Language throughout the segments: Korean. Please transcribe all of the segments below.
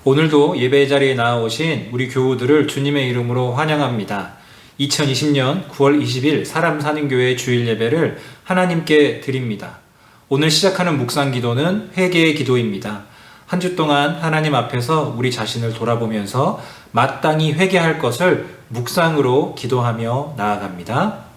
오늘도 예배 자리에 나오신 우리 교우들을 주님의 이름으로 환영합니다. 2020년 9월 20일 사람 사는 교회 주일 예배를 하나님께 드립니다. 오늘 시작하는 묵상 기도는 회개의 기도입니다. 한 주 동안 하나님 앞에서 우리 자신을 돌아보면서 마땅히 회개할 것을 묵상으로 기도하며 나아갑니다.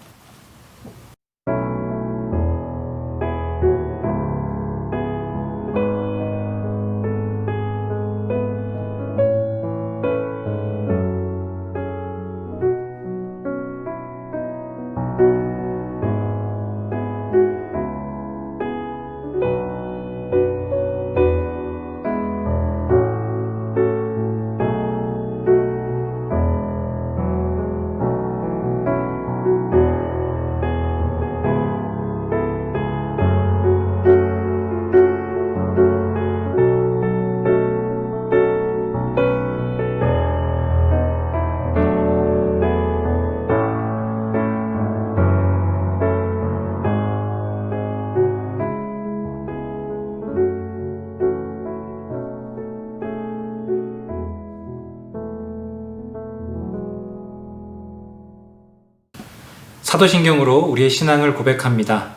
사도신경으로 우리의 신앙을 고백합니다.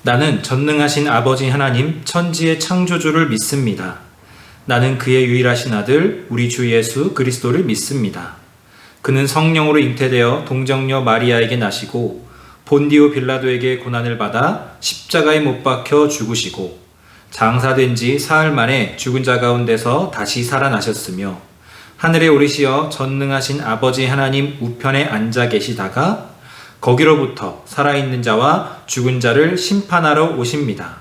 나는 전능하신 아버지 하나님 천지의 창조주를 믿습니다. 나는 그의 유일하신 아들 우리 주 예수 그리스도를 믿습니다. 그는 성령으로 잉태되어 동정녀 마리아에게 나시고 본디오 빌라도에게 고난을 받아 십자가에 못 박혀 죽으시고 장사된 지 사흘 만에 죽은 자 가운데서 다시 살아나셨으며 하늘에 오르시어 전능하신 아버지 하나님 우편에 앉아 계시다가 거기로부터 살아있는 자와 죽은 자를 심판하러 오십니다.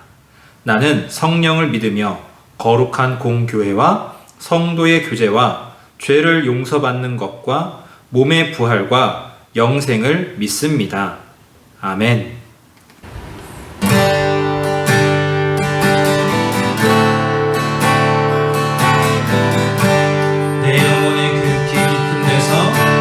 나는 성령을 믿으며 거룩한 공교회와 성도의 교제와 죄를 용서받는 것과 몸의 부활과 영생을 믿습니다. 아멘. 내 영혼의 그 깊은 데서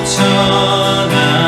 넘쳐나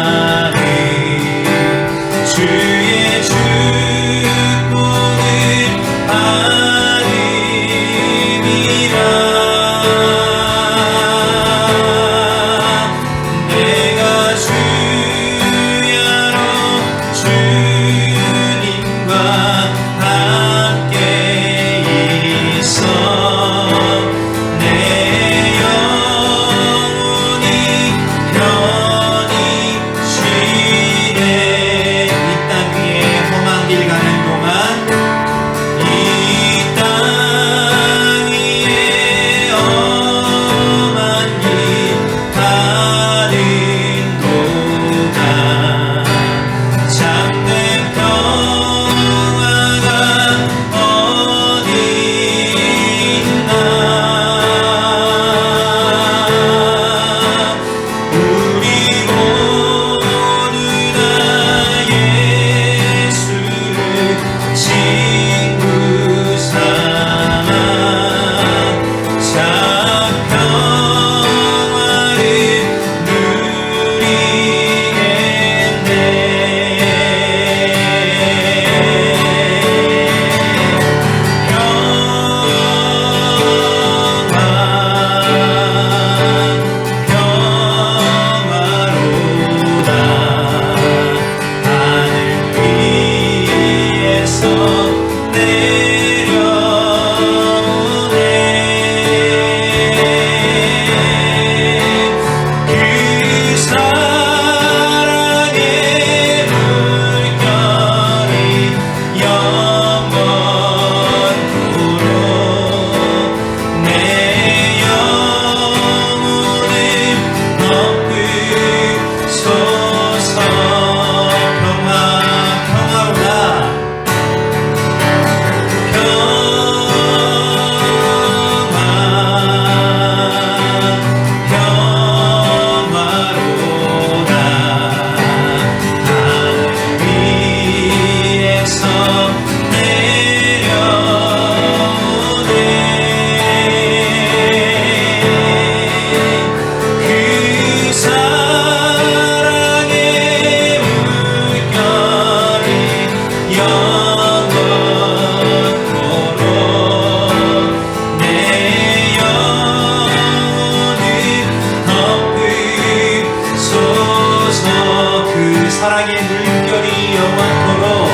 사랑의 물결이 영원토록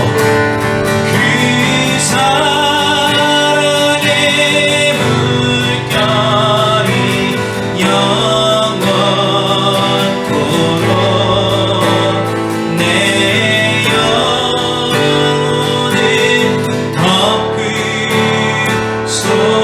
그 사랑의 물결이 영원토록 내 영혼을 덮으소서.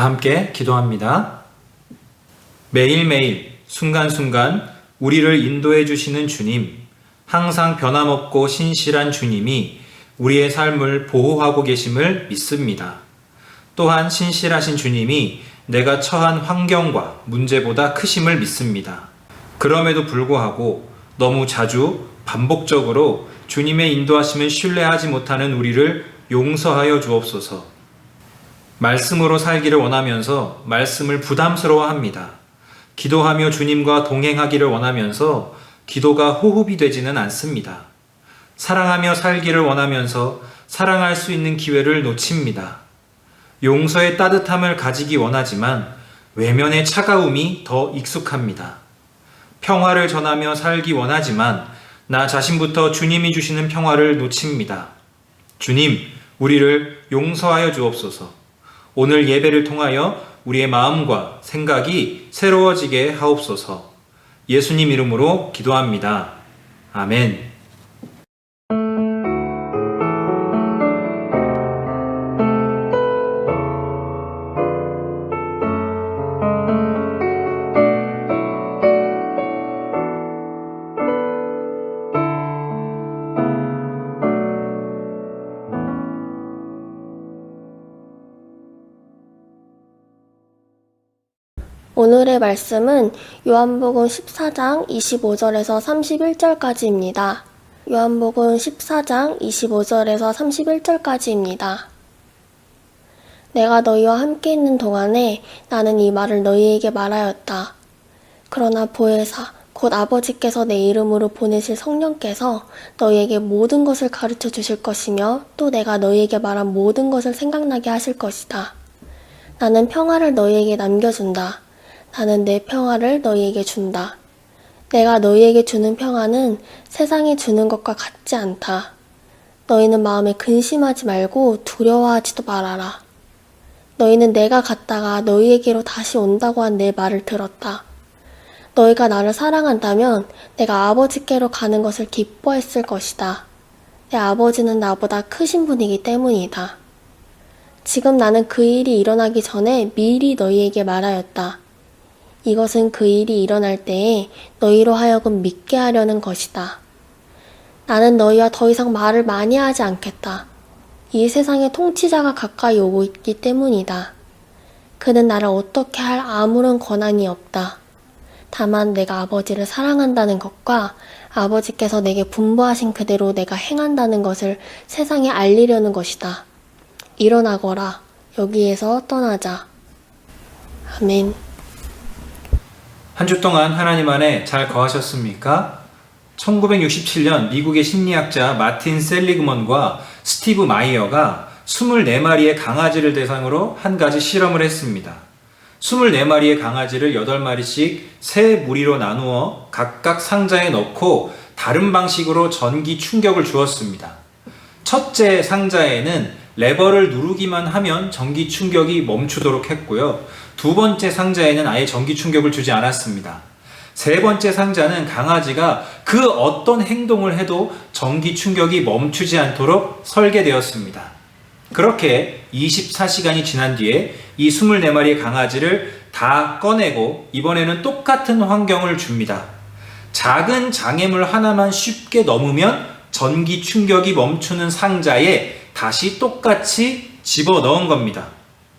다 함께 기도합니다. 매일매일 순간순간 우리를 인도해 주시는 주님, 항상 변함없고 신실한 주님이 우리의 삶을 보호하고 계심을 믿습니다. 또한 신실하신 주님이 내가 처한 환경과 문제보다 크심을 믿습니다. 그럼에도 불구하고 너무 자주 반복적으로 주님의 인도하심을 신뢰하지 못하는 우리를 용서하여 주옵소서. 말씀으로 살기를 원하면서 말씀을 부담스러워합니다. 기도하며 주님과 동행하기를 원하면서 기도가 호흡이 되지는 않습니다. 사랑하며 살기를 원하면서 사랑할 수 있는 기회를 놓칩니다. 용서의 따뜻함을 가지기 원하지만 외면의 차가움이 더 익숙합니다. 평화를 전하며 살기 원하지만 나 자신부터 주님이 주시는 평화를 놓칩니다. 주님, 우리를 용서하여 주옵소서. 오늘 예배를 통하여 우리의 마음과 생각이 새로워지게 하옵소서. 예수님 이름으로 기도합니다. 아멘. 오늘의 말씀은 요한복음 14장 25절에서 31절까지입니다. 요한복음 14장 25절에서 31절까지입니다. 내가 너희와 함께 있는 동안에 나는 이 말을 너희에게 말하였다. 그러나 보혜사 곧 아버지께서 내 이름으로 보내실 성령께서 너희에게 모든 것을 가르쳐 주실 것이며 또 내가 너희에게 말한 모든 것을 생각나게 하실 것이다. 나는 평화를 너희에게 남겨준다. 나는 내 평화를 너희에게 준다. 내가 너희에게 주는 평화는 세상이 주는 것과 같지 않다. 너희는 마음에 근심하지 말고 두려워하지도 말아라. 너희는 내가 갔다가 너희에게로 다시 온다고 한 내 말을 들었다. 너희가 나를 사랑한다면 내가 아버지께로 가는 것을 기뻐했을 것이다. 내 아버지는 나보다 크신 분이기 때문이다. 지금 나는 그 일이 일어나기 전에 미리 너희에게 말하였다. 이것은 그 일이 일어날 때에 너희로 하여금 믿게 하려는 것이다. 나는 너희와 더 이상 말을 많이 하지 않겠다. 이 세상의 통치자가 가까이 오고 있기 때문이다. 그는 나를 어떻게 할 아무런 권한이 없다. 다만 내가 아버지를 사랑한다는 것과 아버지께서 내게 분부하신 그대로 내가 행한다는 것을 세상에 알리려는 것이다. 일어나거라. 여기에서 떠나자. 아멘. 한 주 동안 하나님 안에 잘 거하셨습니까? 1967년 미국의 심리학자 마틴 셀리그먼과 스티브 마이어가 24마리의 강아지를 대상으로 한 가지 실험을 했습니다. 24마리의 강아지를 8마리씩 세 무리로 나누어 각각 상자에 넣고 다른 방식으로 전기 충격을 주었습니다. 첫째 상자에는 레버를 누르기만 하면 전기 충격이 멈추도록 했고요. 두 번째 상자에는 아예 전기 충격을 주지 않았습니다. 세 번째 상자는 강아지가 그 어떤 행동을 해도 전기 충격이 멈추지 않도록 설계되었습니다. 그렇게 24시간이 지난 뒤에 이 24마리의 강아지를 다 꺼내고 이번에는 똑같은 환경을 줍니다. 작은 장애물 하나만 쉽게 넘으면 전기 충격이 멈추는 상자에 다시 똑같이 집어넣은 겁니다.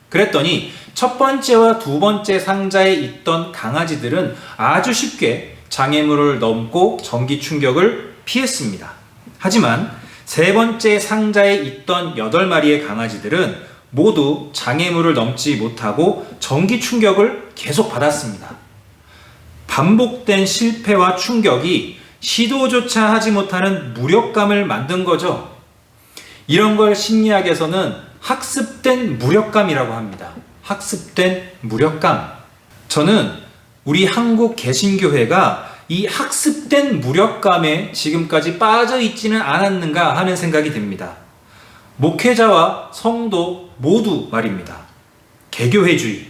그랬더니 첫 번째와 두 번째 상자에 있던 강아지들은 아주 쉽게 장애물을 넘고 전기 충격을 피했습니다. 하지만 세 번째 상자에 있던 8마리의 강아지들은 모두 장애물을 넘지 못하고 전기 충격을 계속 받았습니다. 반복된 실패와 충격이 시도조차 하지 못하는 무력감을 만든 거죠. 이런 걸 심리학에서는 학습된 무력감이라고 합니다. 학습된 무력감. 저는 우리 한국 개신교회가 이 학습된 무력감에 지금까지 빠져 있지는 않았는가 하는 생각이 듭니다. 목회자와 성도 모두 말입니다. 개교회주의,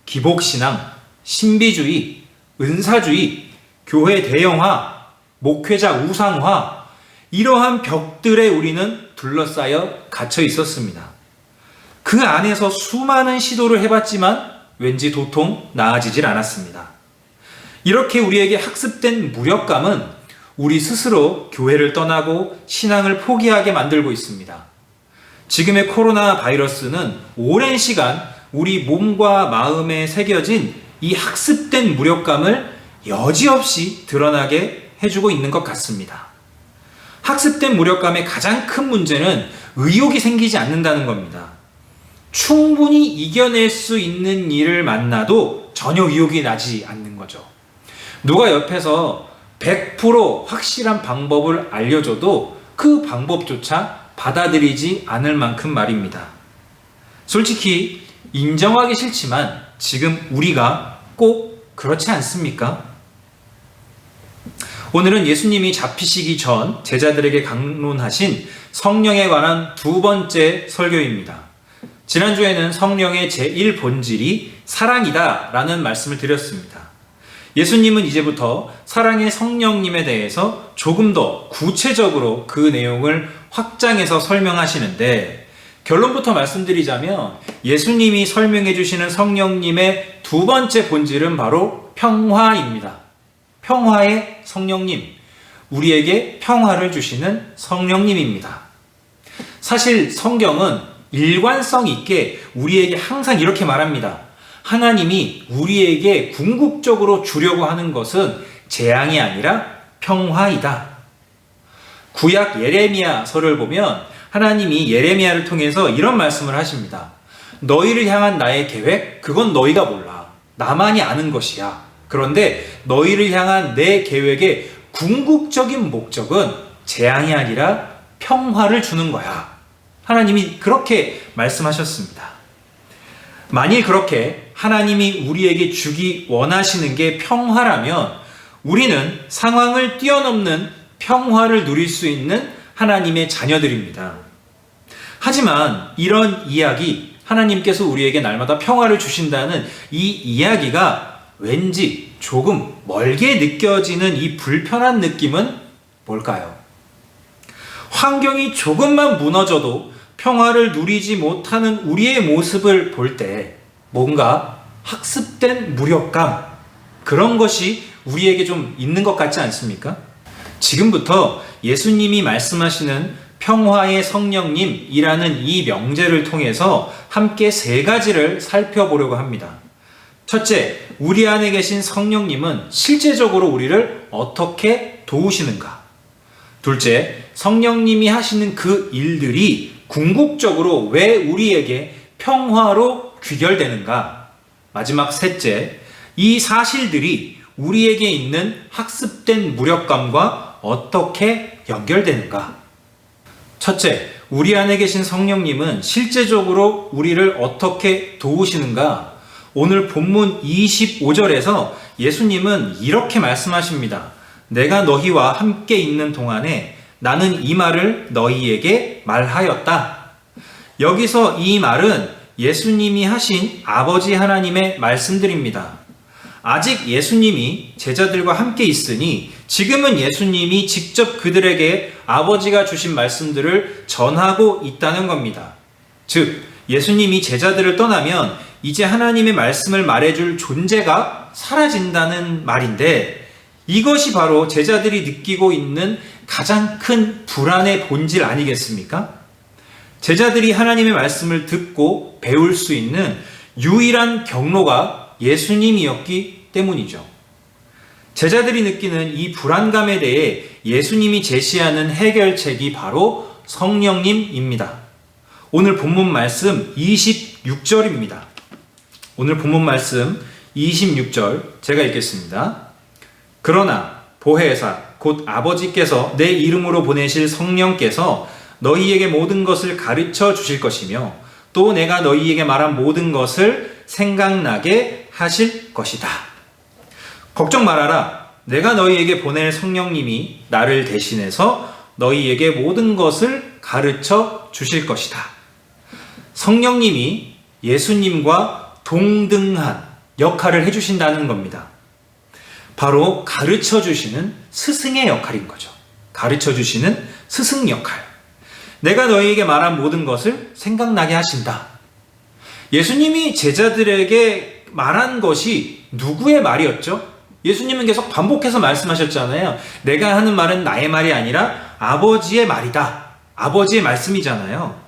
기복신앙, 신비주의, 은사주의, 교회 대형화, 목회자 우상화, 이러한 벽들에 우리는 둘러싸여 갇혀 있었습니다. 그 안에서 수많은 시도를 해봤지만 왠지 도통 나아지질 않았습니다. 이렇게 우리에게 학습된 무력감은 우리 스스로 교회를 떠나고 신앙을 포기하게 만들고 있습니다. 지금의 코로나 바이러스는 오랜 시간 우리 몸과 마음에 새겨진 이 학습된 무력감을 여지없이 드러나게 해주고 있는 것 같습니다. 학습된 무력감의 가장 큰 문제는 의욕이 생기지 않는다는 겁니다. 충분히 이겨낼 수 있는 일을 만나도 전혀 의욕이 나지 않는 거죠. 누가 옆에서 100% 확실한 방법을 알려줘도 그 방법조차 받아들이지 않을 만큼 말입니다. 솔직히 인정하기 싫지만 지금 우리가 꼭 그렇지 않습니까? 오늘은 예수님이 잡히시기 전 제자들에게 강론하신 성령에 관한 두 번째 설교입니다. 지난주에는 성령의 제1본질이 사랑이다 라는 말씀을 드렸습니다. 예수님은 이제부터 사랑의 성령님에 대해서 조금 더 구체적으로 그 내용을 확장해서 설명하시는데, 결론부터 말씀드리자면 예수님이 설명해 주시는 성령님의 두 번째 본질은 바로 평화입니다. 평화의 성령님, 우리에게 평화를 주시는 성령님입니다. 사실 성경은 일관성 있게 우리에게 항상 이렇게 말합니다. 하나님이 우리에게 궁극적으로 주려고 하는 것은 재앙이 아니라 평화이다. 구약 예레미야서를 보면 하나님이 예레미야를 통해서 이런 말씀을 하십니다. 너희를 향한 나의 계획, 그건 너희가 몰라. 나만이 아는 것이야. 그런데 너희를 향한 내 계획의 궁극적인 목적은 재앙이 아니라 평화를 주는 거야. 하나님이 그렇게 말씀하셨습니다. 만일 그렇게 하나님이 우리에게 주기 원하시는 게 평화라면 우리는 상황을 뛰어넘는 평화를 누릴 수 있는 하나님의 자녀들입니다. 하지만 이런 이야기, 하나님께서 우리에게 날마다 평화를 주신다는 이 이야기가 왠지 조금 멀게 느껴지는 이 불편한 느낌은 뭘까요? 환경이 조금만 무너져도 평화를 누리지 못하는 우리의 모습을 볼 때 뭔가 학습된 무력감, 그런 것이 우리에게 좀 있는 것 같지 않습니까? 지금부터 예수님이 말씀하시는 평화의 성령님이라는 이 명제를 통해서 함께 세 가지를 살펴보려고 합니다. 첫째, 우리 안에 계신 성령님은 실제적으로 우리를 어떻게 도우시는가? 둘째, 성령님이 하시는 그 일들이 궁극적으로 왜 우리에게 평화로 귀결되는가? 마지막 셋째, 이 사실들이 우리에게 있는 학습된 무력감과 어떻게 연결되는가? 첫째, 우리 안에 계신 성령님은 실제적으로 우리를 어떻게 도우시는가? 오늘 본문 25절에서 예수님은 이렇게 말씀하십니다. 내가 너희와 함께 있는 동안에 나는 이 말을 너희에게 말하였다. 여기서 이 말은 예수님이 하신 아버지 하나님의 말씀들입니다. 아직 예수님이 제자들과 함께 있으니 지금은 예수님이 직접 그들에게 아버지가 주신 말씀들을 전하고 있다는 겁니다. 즉, 예수님이 제자들을 떠나면 이제 하나님의 말씀을 말해줄 존재가 사라진다는 말인데, 이것이 바로 제자들이 느끼고 있는 가장 큰 불안의 본질 아니겠습니까? 제자들이 하나님의 말씀을 듣고 배울 수 있는 유일한 경로가 예수님이었기 때문이죠. 제자들이 느끼는 이 불안감에 대해 예수님이 제시하는 해결책이 바로 성령님입니다. 오늘 본문 말씀 26절입니다. 오늘 본문 말씀 26절 제가 읽겠습니다. 그러나 보혜사 곧 아버지께서 내 이름으로 보내실 성령께서 너희에게 모든 것을 가르쳐 주실 것이며 또 내가 너희에게 말한 모든 것을 생각나게 하실 것이다. 걱정 말아라. 내가 너희에게 보낼 성령님이 나를 대신해서 너희에게 모든 것을 가르쳐 주실 것이다. 성령님이 예수님과 동등한 역할을 해주신다는 겁니다. 바로 가르쳐 주시는 스승의 역할인 거죠. 가르쳐 주시는 스승 역할. 내가 너희에게 말한 모든 것을 생각나게 하신다. 예수님이 제자들에게 말한 것이 누구의 말이었죠? 예수님은 계속 반복해서 말씀하셨잖아요. 내가 하는 말은 나의 말이 아니라 아버지의 말이다. 아버지의 말씀이잖아요.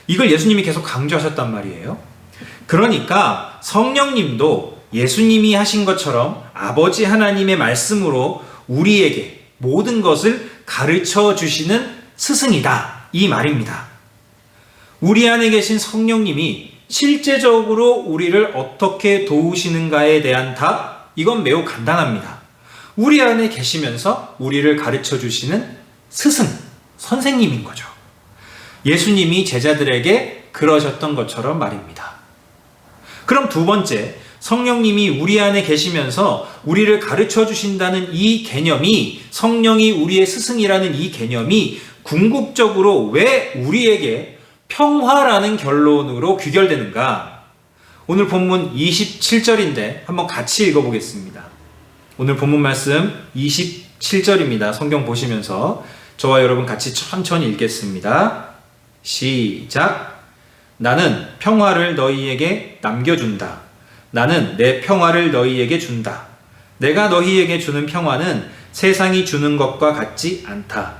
이걸 예수님이 계속 강조하셨단 말이에요. 그러니까 성령님도 예수님이 하신 것처럼 아버지 하나님의 말씀으로 우리에게 모든 것을 가르쳐 주시는 스승이다. 이 말입니다. 우리 안에 계신 성령님이 실제적으로 우리를 어떻게 도우시는가에 대한 답, 이건 매우 간단합니다. 우리 안에 계시면서 우리를 가르쳐 주시는 스승, 선생님인 거죠. 예수님이 제자들에게 그러셨던 것처럼 말입니다. 그럼 두 번째, 성령님이 우리 안에 계시면서 우리를 가르쳐 주신다는 이 개념이, 성령이 우리의 스승이라는 이 개념이 궁극적으로 왜 우리에게 평화라는 결론으로 귀결되는가? 오늘 본문 27절인데 한번 같이 읽어보겠습니다. 오늘 본문 말씀 27절입니다. 성경 보시면서 저와 여러분 같이 천천히 읽겠습니다. 시작. 나는 평화를 너희에게 남겨준다. 나는 내 평화를 너희에게 준다. 내가 너희에게 주는 평화는 세상이 주는 것과 같지 않다.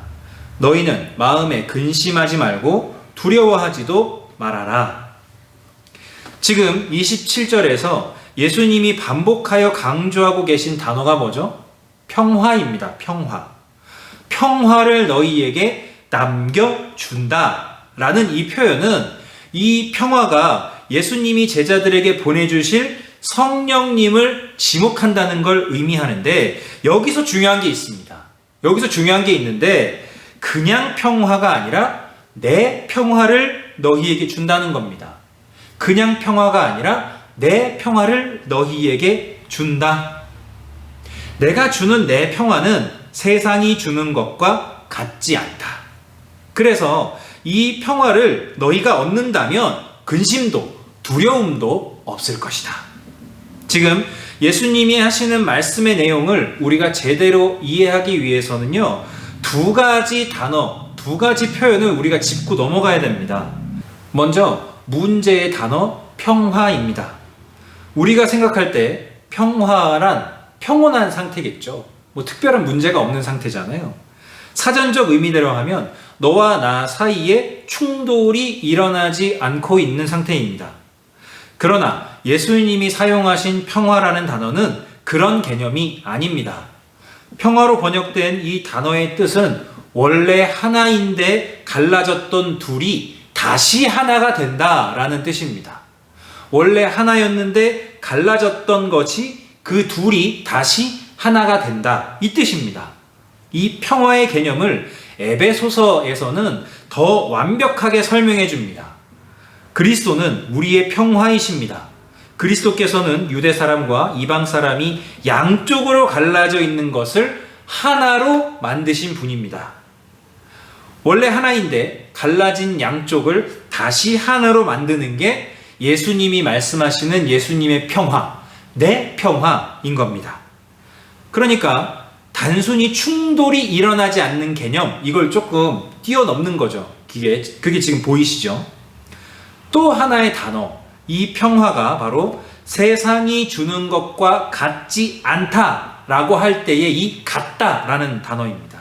너희는 마음에 근심하지 말고 두려워하지도 말아라. 지금 27절에서 예수님이 반복하여 강조하고 계신 단어가 뭐죠? 평화입니다. 평화. 평화를 너희에게 남겨준다 라는 이 표현은 이 평화가 예수님이 제자들에게 보내주실 성령님을 지목한다는 걸 의미하는데, 여기서 중요한 게 있습니다. 여기서 중요한 게 있는데 그냥 평화가 아니라 내 평화를 너희에게 준다는 겁니다. 그냥 평화가 아니라 내 평화를 너희에게 준다. 내가 주는 내 평화는 세상이 주는 것과 같지 않다. 그래서 이 평화를 너희가 얻는다면 근심도 두려움도 없을 것이다. 지금 예수님이 하시는 말씀의 내용을 우리가 제대로 이해하기 위해서는요, 두 가지 단어, 두 가지 표현을 우리가 짚고 넘어가야 됩니다. 먼저 문제의 단어 평화입니다. 우리가 생각할 때 평화란 평온한 상태겠죠. 뭐 특별한 문제가 없는 상태잖아요. 사전적 의미대로 하면 너와 나 사이에 충돌이 일어나지 않고 있는 상태입니다. 그러나 예수님이 사용하신 평화라는 단어는 그런 개념이 아닙니다. 평화로 번역된 이 단어의 뜻은 원래 하나인데 갈라졌던 둘이 다시 하나가 된다라는 뜻입니다. 원래 하나였는데 갈라졌던 것이 그 둘이 다시 하나가 된다, 이 뜻입니다. 이 평화의 개념을 에베소서에서는 더 완벽하게 설명해 줍니다. 그리스도는 우리의 평화이십니다. 그리스도께서는 유대 사람과 이방 사람이 양쪽으로 갈라져 있는 것을 하나로 만드신 분입니다. 원래 하나인데 갈라진 양쪽을 다시 하나로 만드는 게 예수님이 말씀하시는 예수님의 평화, 내 평화인 겁니다. 그러니까 단순히 충돌이 일어나지 않는 개념, 이걸 조금 뛰어넘는 거죠. 그게 지금 보이시죠? 또 하나의 단어, 이 평화가 바로 세상이 주는 것과 같지 않다라고 할 때의 이 같다라는 단어입니다.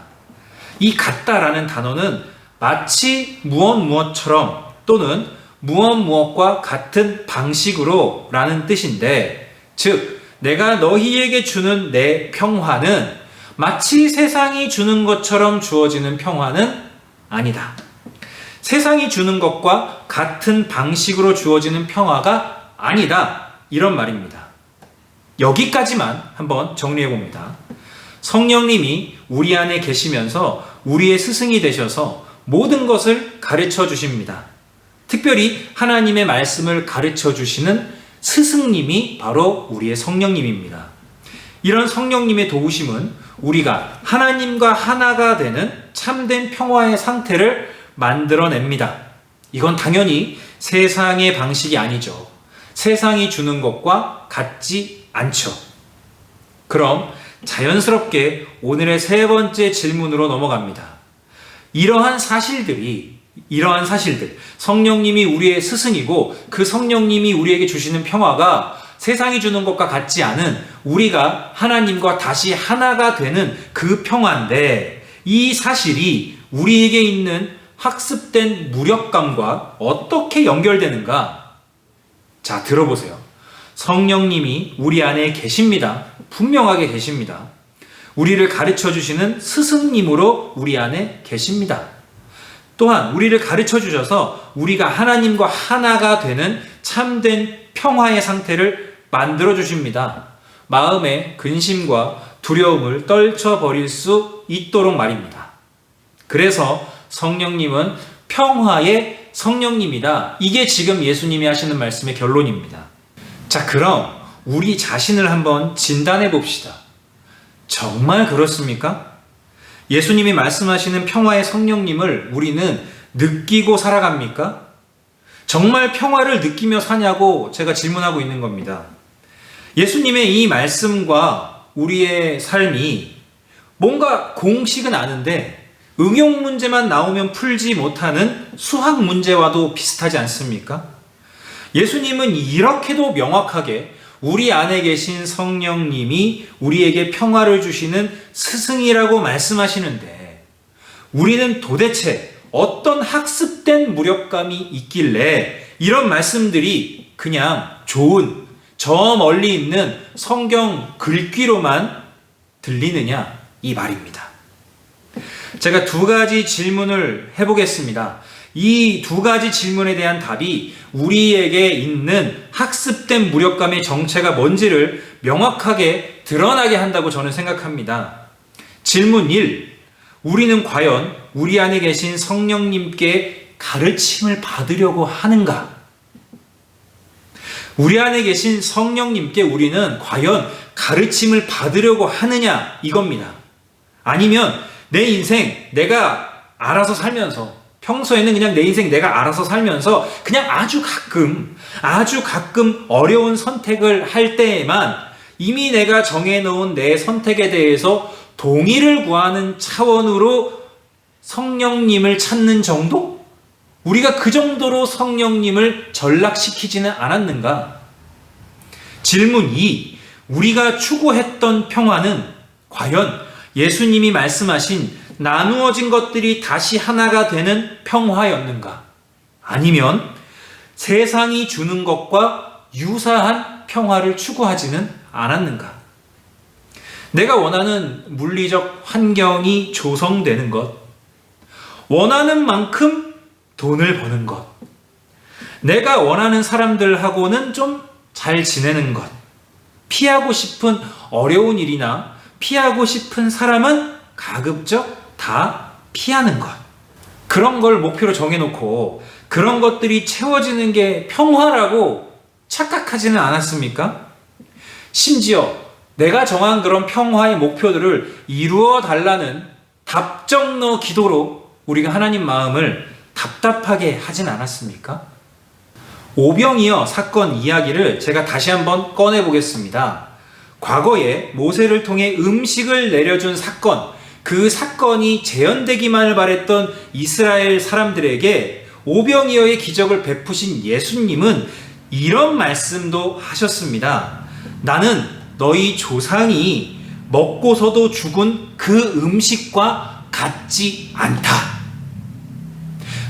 이 같다라는 단어는 마치 무엇처럼 또는 무엇과 같은 방식으로 라는 뜻인데, 즉 내가 너희에게 주는 내 평화는 마치 세상이 주는 것처럼 주어지는 평화는 아니다. 세상이 주는 것과 같은 방식으로 주어지는 평화가 아니다. 이런 말입니다. 여기까지만 한번 정리해 봅니다. 성령님이 우리 안에 계시면서 우리의 스승이 되셔서 모든 것을 가르쳐 주십니다. 특별히 하나님의 말씀을 가르쳐 주시는 스승님이 바로 우리의 성령님입니다. 이런 성령님의 도우심은 우리가 하나님과 하나가 되는 참된 평화의 상태를 만들어냅니다. 이건 당연히 세상의 방식이 아니죠. 세상이 주는 것과 같지 않죠. 그럼 자연스럽게 오늘의 세 번째 질문으로 넘어갑니다. 이러한 사실들이 이러한 사실들, 성령님이 우리의 스승이고 그 성령님이 우리에게 주시는 평화가 세상이 주는 것과 같지 않은 우리가 하나님과 다시 하나가 되는 그 평화인데, 이 사실이 우리에게 있는 학습된 무력감과 어떻게 연결되는가? 자, 들어보세요. 성령님이 우리 안에 계십니다. 분명하게 계십니다. 우리를 가르쳐 주시는 스승님으로 우리 안에 계십니다. 또한 우리를 가르쳐 주셔서 우리가 하나님과 하나가 되는 참된 평화의 상태를 만들어 주십니다. 마음의 근심과 두려움을 떨쳐버릴 수 있도록 말입니다. 그래서 성령님은 평화의 성령님이다. 이게 지금 예수님이 하시는 말씀의 결론입니다. 자, 그럼 우리 자신을 한번 진단해 봅시다. 정말 그렇습니까? 예수님이 말씀하시는 평화의 성령님을 우리는 느끼고 살아갑니까? 정말 평화를 느끼며 사냐고 제가 질문하고 있는 겁니다. 예수님의 이 말씀과 우리의 삶이 뭔가 공식은 아는데 응용 문제만 나오면 풀지 못하는 수학 문제와도 비슷하지 않습니까? 예수님은 이렇게도 명확하게 우리 안에 계신 성령님이 우리에게 평화를 주시는 스승이라고 말씀하시는데, 우리는 도대체 어떤 학습된 무력감이 있길래 이런 말씀들이 그냥 좋은 저 멀리 있는 성경 글귀로만 들리느냐, 이 말입니다. 제가 두 가지 질문을 해보겠습니다. 이 두 가지 질문에 대한 답이 우리에게 있는 학습된 무력감의 정체가 뭔지를 명확하게 드러나게 한다고 저는 생각합니다. 질문 1. 우리는 과연 우리 안에 계신 성령님께 가르침을 받으려고 하는가? 우리 안에 계신 성령님께 우리는 과연 가르침을 받으려고 하느냐, 이겁니다. 아니면 내 인생 내가 알아서 살면서, 평소에는 그냥 내 인생 내가 알아서 살면서 그냥 아주 가끔 어려운 선택을 할 때에만 이미 내가 정해놓은 내 선택에 대해서 동의를 구하는 차원으로 성령님을 찾는 정도? 우리가 그 정도로 성령님을 전락시키지는 않았는가? 질문 2. 우리가 추구했던 평화는 과연 예수님이 말씀하신 나누어진 것들이 다시 하나가 되는 평화였는가? 아니면 세상이 주는 것과 유사한 평화를 추구하지는 않았는가? 내가 원하는 물리적 환경이 조성되는 것, 원하는 만큼 돈을 버는 것, 내가 원하는 사람들하고는 좀 잘 지내는 것, 피하고 싶은 어려운 일이나 피하고 싶은 사람은 가급적 다 피하는 것. 그런 걸 목표로 정해놓고 그런 것들이 채워지는 게 평화라고 착각하지는 않았습니까? 심지어 내가 정한 그런 평화의 목표들을 이루어 달라는 답정너 기도로 우리가 하나님 마음을 답답하게 하진 않았습니까? 오병이어 사건 이야기를 제가 다시 한번 꺼내보겠습니다. 과거에 모세를 통해 음식을 내려준 사건, 그 사건이 재현되기만을 바랬던 이스라엘 사람들에게 오병이어의 기적을 베푸신 예수님은 이런 말씀도 하셨습니다. 나는 너희 조상이 먹고서도 죽은 그 음식과 같지 않다.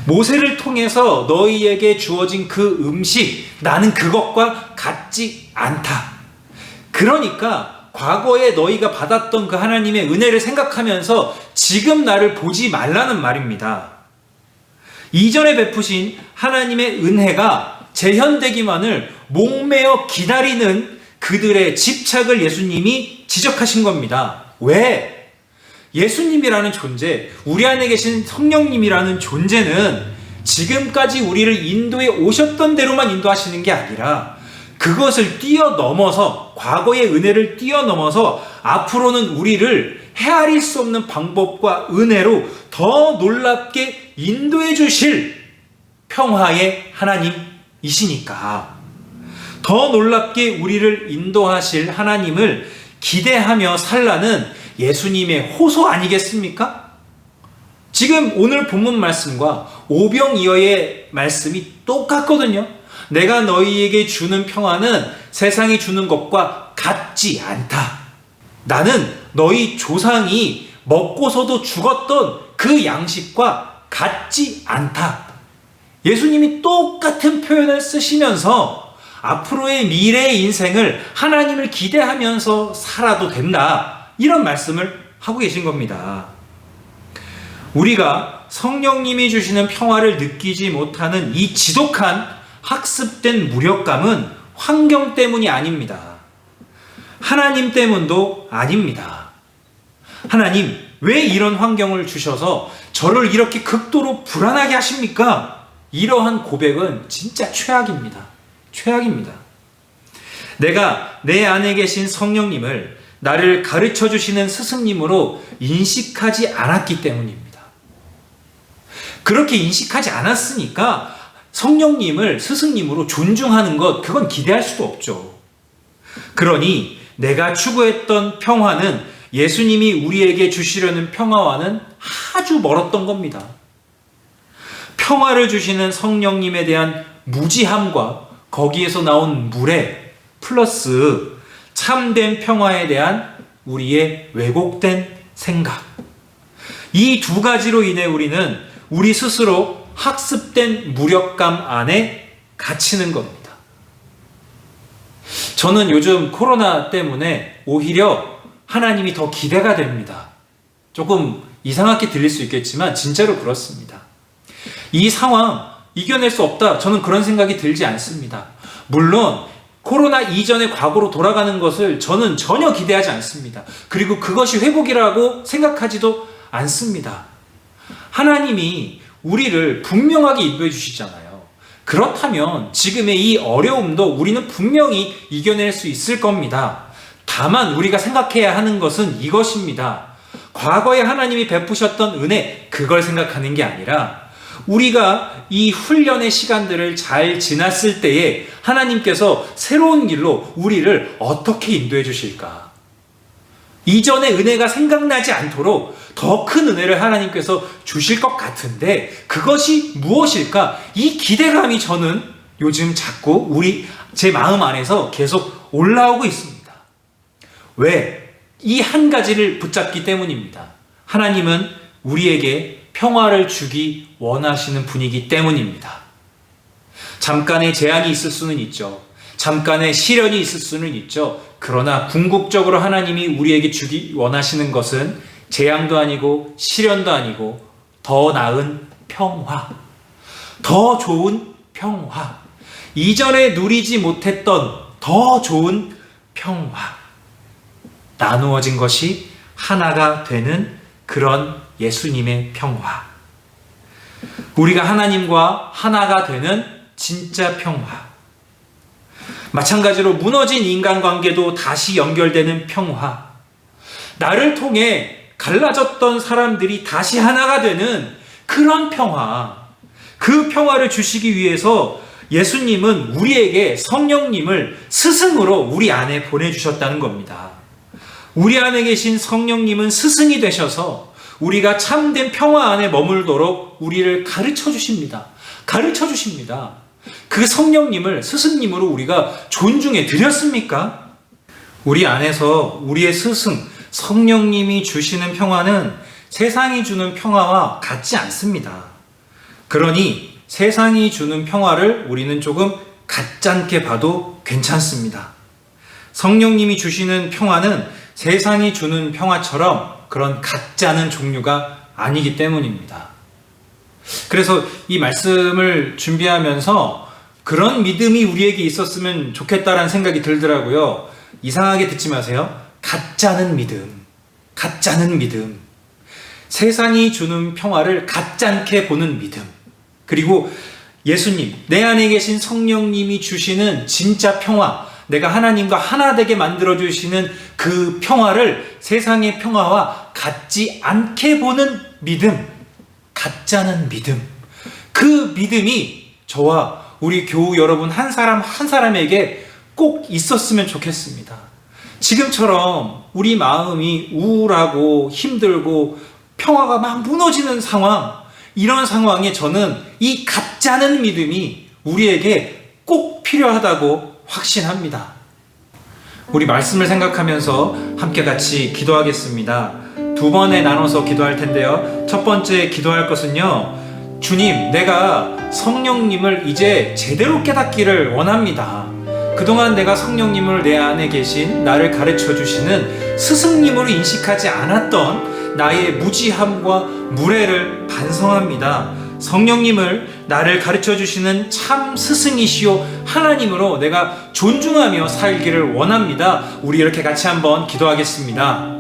모세를 통해서 너희에게 주어진 그 음식, 나는 그것과 같지 않다. 그러니까 과거에 너희가 받았던 그 하나님의 은혜를 생각하면서 지금 나를 보지 말라는 말입니다. 이전에 베푸신 하나님의 은혜가 재현되기만을 목매어 기다리는 그들의 집착을 예수님이 지적하신 겁니다. 왜? 예수님이라는 존재, 우리 안에 계신 성령님이라는 존재는 지금까지 우리를 인도해 오셨던 대로만 인도하시는 게 아니라 그것을 뛰어넘어서, 과거의 은혜를 뛰어넘어서 앞으로는 우리를 헤아릴 수 없는 방법과 은혜로 더 놀랍게 인도해 주실 평화의 하나님이시니까 더 놀랍게 우리를 인도하실 하나님을 기대하며 살라는 예수님의 호소 아니겠습니까? 지금 오늘 본문 말씀과 오병이어의 말씀이 똑같거든요. 내가 너희에게 주는 평화는 세상이 주는 것과 같지 않다. 나는 너희 조상이 먹고서도 죽었던 그 양식과 같지 않다. 예수님이 똑같은 표현을 쓰시면서 앞으로의 미래의 인생을 하나님을 기대하면서 살아도 된다. 이런 말씀을 하고 계신 겁니다. 우리가 성령님이 주시는 평화를 느끼지 못하는 이 지독한 학습된 무력감은 환경 때문이 아닙니다. 하나님 때문도 아닙니다. 하나님, 왜 이런 환경을 주셔서 저를 이렇게 극도로 불안하게 하십니까? 이러한 고백은 진짜 최악입니다. 최악입니다. 내가 내 안에 계신 성령님을 나를 가르쳐 주시는 스승님으로 인식하지 않았기 때문입니다. 그렇게 인식하지 않았으니까 성령님을 스승님으로 존중하는 것, 그건 기대할 수도 없죠. 그러니 내가 추구했던 평화는 예수님이 우리에게 주시려는 평화와는 아주 멀었던 겁니다. 평화를 주시는 성령님에 대한 무지함과 거기에서 나온 무례 플러스 참된 평화에 대한 우리의 왜곡된 생각, 이 두 가지로 인해 우리는 우리 스스로 학습된 무력감 안에 갇히는 겁니다. 저는 요즘 코로나 때문에 오히려 하나님이 더 기대가 됩니다. 조금 이상하게 들릴 수 있겠지만 진짜로 그렇습니다. 이 상황 이겨낼 수 없다, 저는 그런 생각이 들지 않습니다. 물론 코로나 이전의 과거로 돌아가는 것을 저는 전혀 기대하지 않습니다. 그리고 그것이 회복이라고 생각하지도 않습니다. 하나님이 우리를 분명하게 인도해 주시잖아요. 그렇다면 지금의 이 어려움도 우리는 분명히 이겨낼 수 있을 겁니다. 다만 우리가 생각해야 하는 것은 이것입니다. 과거에 하나님이 베푸셨던 은혜, 그걸 생각하는 게 아니라 우리가 이 훈련의 시간들을 잘 지났을 때에 하나님께서 새로운 길로 우리를 어떻게 인도해 주실까? 이전의 은혜가 생각나지 않도록 더 큰 은혜를 하나님께서 주실 것 같은데 그것이 무엇일까? 이 기대감이 저는 요즘 자꾸 제 마음 안에서 계속 올라오고 있습니다. 왜? 이 한 가지를 붙잡기 때문입니다. 하나님은 우리에게 평화를 주기 원하시는 분이기 때문입니다. 잠깐의 제한이 있을 수는 있죠. 잠깐의 시련이 있을 수는 있죠. 그러나 궁극적으로 하나님이 우리에게 주기 원하시는 것은 재앙도 아니고 시련도 아니고 더 나은 평화, 더 좋은 평화, 이전에 누리지 못했던 더 좋은 평화, 나누어진 것이 하나가 되는 그런 예수님의 평화, 우리가 하나님과 하나가 되는 진짜 평화, 마찬가지로 무너진 인간관계도 다시 연결되는 평화, 나를 통해 갈라졌던 사람들이 다시 하나가 되는 그런 평화, 그 평화를 주시기 위해서 예수님은 우리에게 성령님을 스승으로 우리 안에 보내주셨다는 겁니다. 우리 안에 계신 성령님은 스승이 되셔서 우리가 참된 평화 안에 머물도록 우리를 가르쳐 주십니다. 가르쳐 주십니다. 그 성령님을 스승님으로 우리가 존중해 드렸습니까? 우리 안에서 우리의 스승, 성령님이 주시는 평화는 세상이 주는 평화와 같지 않습니다. 그러니 세상이 주는 평화를 우리는 조금 가짜게 봐도 괜찮습니다. 성령님이 주시는 평화는 세상이 주는 평화처럼 그런 가짜는 종류가 아니기 때문입니다. 그래서 이 말씀을 준비하면서 그런 믿음이 우리에게 있었으면 좋겠다라는 생각이 들더라고요. 이상하게 듣지 마세요. 가짜는 믿음, 가짜는 믿음. 세상이 주는 평화를 가짜게 보는 믿음. 그리고 예수님, 내 안에 계신 성령님이 주시는 진짜 평화, 내가 하나님과 하나 되게 만들어주시는 그 평화를 세상의 평화와 같지 않게 보는 믿음, 가짜는 믿음. 그 믿음이 저와 우리 교우 여러분 한 사람 한 사람에게 꼭 있었으면 좋겠습니다. 지금처럼 우리 마음이 우울하고 힘들고 평화가 막 무너지는 상황, 이런 상황에 저는 이 가짜는 믿음이 우리에게 꼭 필요하다고 확신합니다. 우리 말씀을 생각하면서 함께 같이 기도하겠습니다. 두 번에 나눠서 기도할 텐데요. 첫 번째 기도할 것은요, 주님, 내가 성령님을 이제 제대로 깨닫기를 원합니다. 그동안 내가 성령님을 내 안에 계신 나를 가르쳐 주시는 스승님으로 인식하지 않았던 나의 무지함과 무례를 반성합니다. 성령님을 나를 가르쳐 주시는 참 스승이시오 하나님으로 내가 존중하며 살기를 원합니다. 우리 이렇게 같이 한번 기도하겠습니다.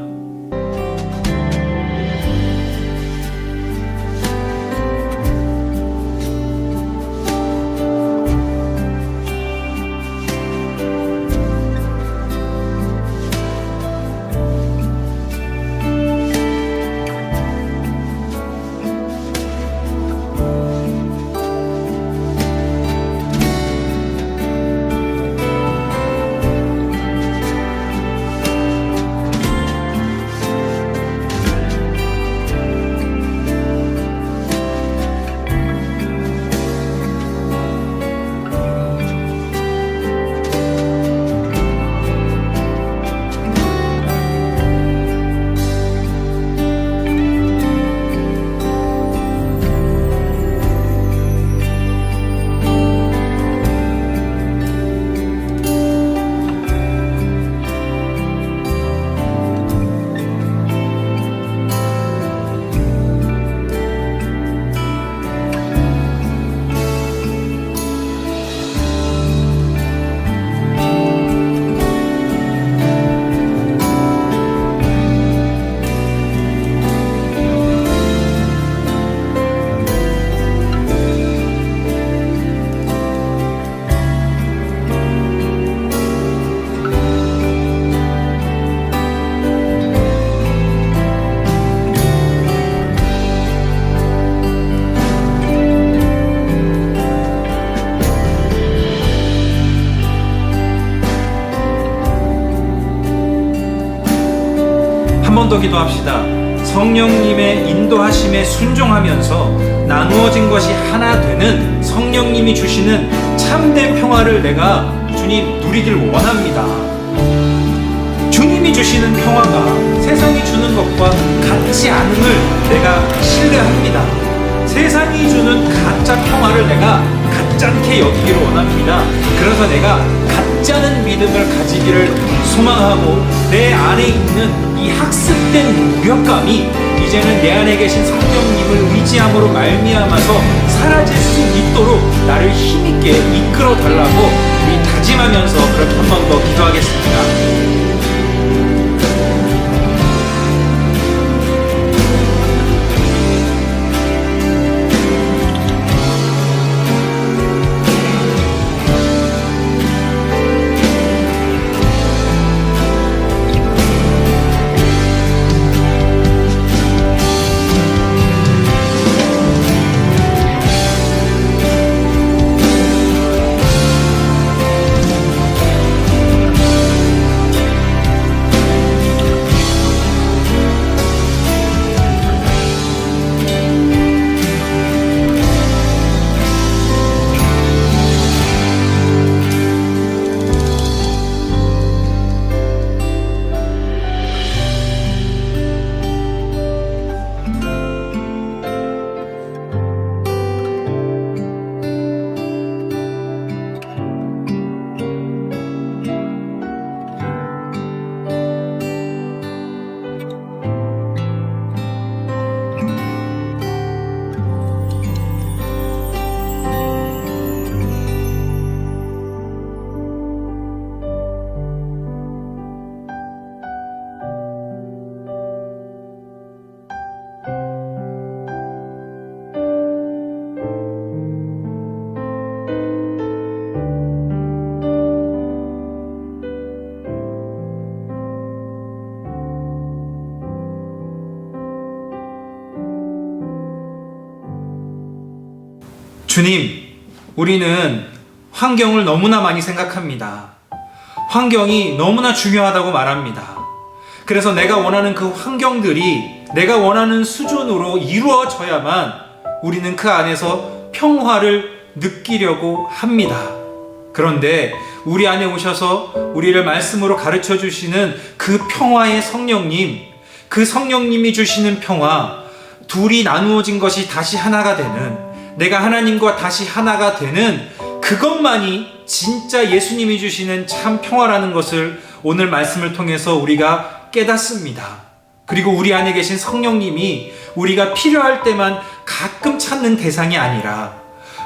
번 더 기도합시다. 성령님의 인도하심에 순종하면서 나누어진 것이 하나 되는 성령님이 주시는 참된 평화를 내가 주님 누리길 원합니다. 주님이 주시는 평화가 세상이 주는 것과 같지 않음을 내가 신뢰합니다. 세상이 주는 가짜 평화를 내가 가짜게 여기기를 원합니다. 그래서 내가 가짜는 믿음을 가지기를 소망하고 내 안에 있는 이 학습된 무력감이 이제는 내 안에 계신 성령님을 의지함으로 말미암아서 사라질 수 있도록 나를 힘있게 이끌어 달라고 우리 다짐하면서 그렇게 한 번 더 기도하겠습니다. 주님, 우리는 환경을 너무나 많이 생각합니다. 환경이 너무나 중요하다고 말합니다. 그래서 내가 원하는 그 환경들이 내가 원하는 수준으로 이루어져야만 우리는 그 안에서 평화를 느끼려고 합니다. 그런데 우리 안에 오셔서 우리를 말씀으로 가르쳐 주시는 그 평화의 성령님, 그 성령님이 주시는 평화, 둘이 나누어진 것이 다시 하나가 되는, 내가 하나님과 다시 하나가 되는 그것만이 진짜 예수님이 주시는 참 평화라는 것을 오늘 말씀을 통해서 우리가 깨닫습니다. 그리고 우리 안에 계신 성령님이 우리가 필요할 때만 가끔 찾는 대상이 아니라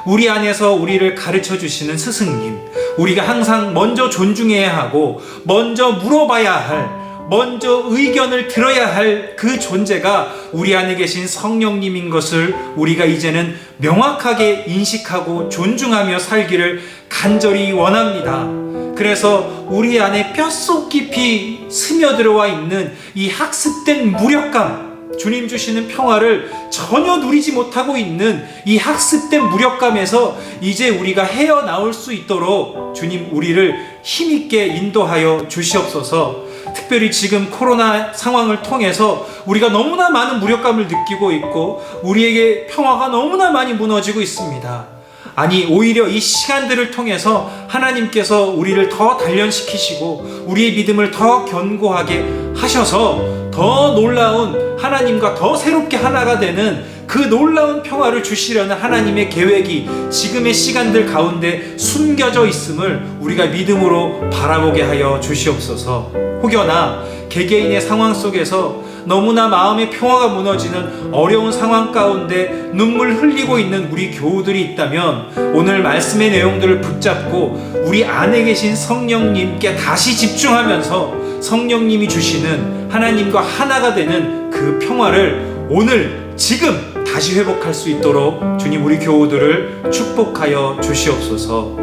우리 안에서 우리를 가르쳐 주시는 스승님, 우리가 항상 먼저 존중해야 하고 먼저 물어봐야 할, 먼저 의견을 들어야 할 그 존재가 우리 안에 계신 성령님인 것을 우리가 이제는 명확하게 인식하고 존중하며 살기를 간절히 원합니다. 그래서 우리 안에 뼛속 깊이 스며들어와 있는 이 학습된 무력감, 주님 주시는 평화를 전혀 누리지 못하고 있는 이 학습된 무력감에서 이제 우리가 헤어나올 수 있도록 주님 우리를 힘있게 인도하여 주시옵소서. 특별히 지금 코로나 상황을 통해서 우리가 너무나 많은 무력감을 느끼고 있고 우리에게 평화가 너무나 많이 무너지고 있습니다. 아니, 오히려 이 시간들을 통해서 하나님께서 우리를 더 단련시키시고 우리의 믿음을 더 견고하게 하셔서 더 놀라운 하나님과 더 새롭게 하나가 되는 그 놀라운 평화를 주시려는 하나님의 계획이 지금의 시간들 가운데 숨겨져 있음을 우리가 믿음으로 바라보게 하여 주시옵소서. 혹여나 개개인의 상황 속에서 너무나 마음의 평화가 무너지는 어려운 상황 가운데 눈물 흘리고 있는 우리 교우들이 있다면 오늘 말씀의 내용들을 붙잡고 우리 안에 계신 성령님께 다시 집중하면서 성령님이 주시는 하나님과 하나가 되는 그 평화를 오늘 지금 다시 회복할 수 있도록 주님 우리 교우들을 축복하여 주시옵소서.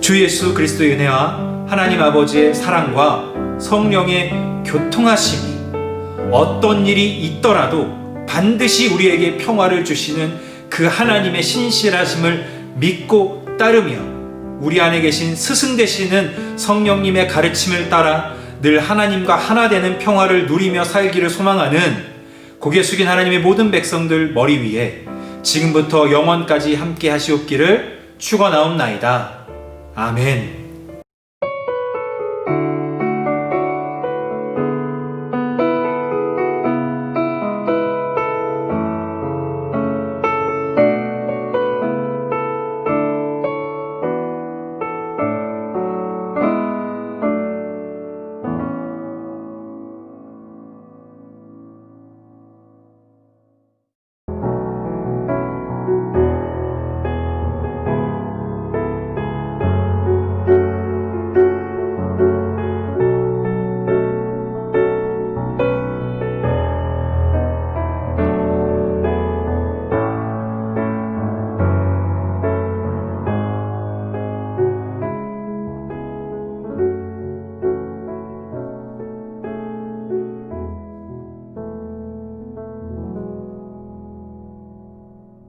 주 예수 그리스도의 은혜와 하나님 아버지의 사랑과 성령의 교통하심이 어떤 일이 있더라도 반드시 우리에게 평화를 주시는 그 하나님의 신실하심을 믿고 따르며 우리 안에 계신 스승 되시는 성령님의 가르침을 따라 늘 하나님과 하나 되는 평화를 누리며 살기를 소망하는 고개 숙인 하나님의 모든 백성들 머리 위에 지금부터 영원까지 함께 하시옵기를 축원하옵나이다. 아멘.